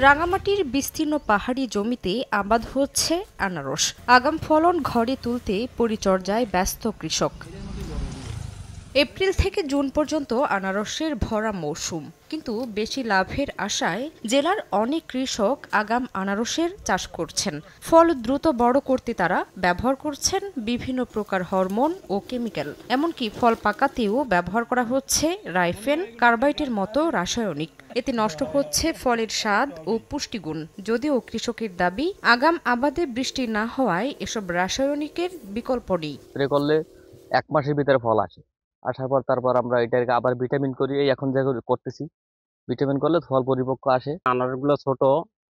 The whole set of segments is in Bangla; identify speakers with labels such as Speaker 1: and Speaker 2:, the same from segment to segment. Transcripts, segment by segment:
Speaker 1: রাঙামাটির বিস্তীর্ণ পাহাড়ি জমিতে আবাদ হচ্ছে আনারস। আগাম ফলন ঘরে তুলতে পরিচর্যায় ব্যস্ত কৃষক। এপ্রিল থেকে জুন পর্যন্ত আনারসের ভরা মৌসুম, কিন্তু বেশি লাভের আশায় জেলার অনেক কৃষক আগাম আনারসের চাষ করছেন। ফল দ্রুত বড় করতে তারা ব্যবহার করছেন বিভিন্ন প্রকার হরমোন ও কেমিক্যাল। এমনকি ফল পাকাতেও ব্যবহার করা হচ্ছে রাইফেন, কার্বাইটের মতো রাসায়নিক। এতে নষ্ট হচ্ছে ফলের স্বাদ ও পুষ্টিগুণ। যদিও কৃষকের দাবি, আগাম আবাদে বৃষ্টি না হওয়ায় এসব রাসায়নিকের বিকল্প নেই।
Speaker 2: করলে 1 মাসের ভিতরে ফল আসে, আসার পর তারপর আমরা এটাকে আবার ভিটামিন করি। এই এখন যে করতেছি, ভিটামিন করলে ফল পরিপক্ক আসে।
Speaker 3: আনারসগুলো ছোট,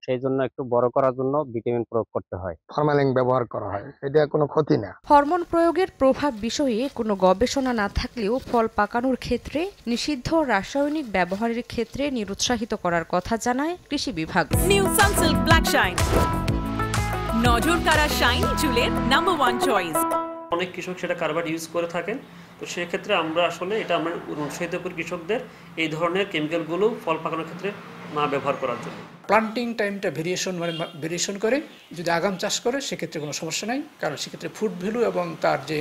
Speaker 3: সেই জন্য একটু বড় করার জন্য ভিটামিন প্রয়োগ করতে হয়।
Speaker 4: ফরমালিন ব্যবহার করা হয়, এটা কোনো ক্ষতি না।
Speaker 1: হরমোন প্রয়োগের প্রভাব বিষয়ে কোনো গবেষণা না থাকলেও ফল পাকানোর ক্ষেত্রে নিষিদ্ধ রাসায়নিক ব্যবহারের ক্ষেত্রে নিরুৎসাহিত করার কথা জানায় কৃষি বিভাগ।
Speaker 5: নিউ সানসিল্ক ব্ল্যাক শাইন, নজর কাড়া শাইন চুলের নাম্বার 1 চয়েস।
Speaker 6: অনেক কৃষক সেটা কার্বাইড ইউজ করে থাকেন, তো সেক্ষেত্রে আমরা আসলে এটা আমরা উৎসাহিত করি কৃষকদের এই ধরনের কেমিক্যালগুলো ফল পাকানোর ক্ষেত্রে না ব্যবহার করার জন্য।
Speaker 7: প্লান্টিং টাইমটা ভেরিয়েশন করে যদি আগাম চাষ করে সেক্ষেত্রে কোনো সমস্যা নাই, কারণ সেক্ষেত্রে ফুড ভ্যালু এবং তার যে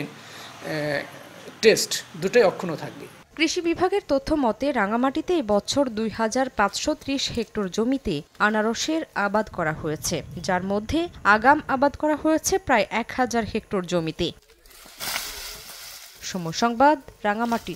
Speaker 7: টেস্ট দুটোই অক্ষুণ্ণ থাকবে।
Speaker 1: কৃষি বিভাগের তথ্য মতে রাঙামাটিতে এবছর 2530 হেক্টর জমিতে আনারসের আবাদ করা হয়েছে, যার মধ্যে আগাম আবাদ করা হয়েছে প্রায় 1000 হেক্টর জমিতে। সময় সংবাদ, রাঙামাটি।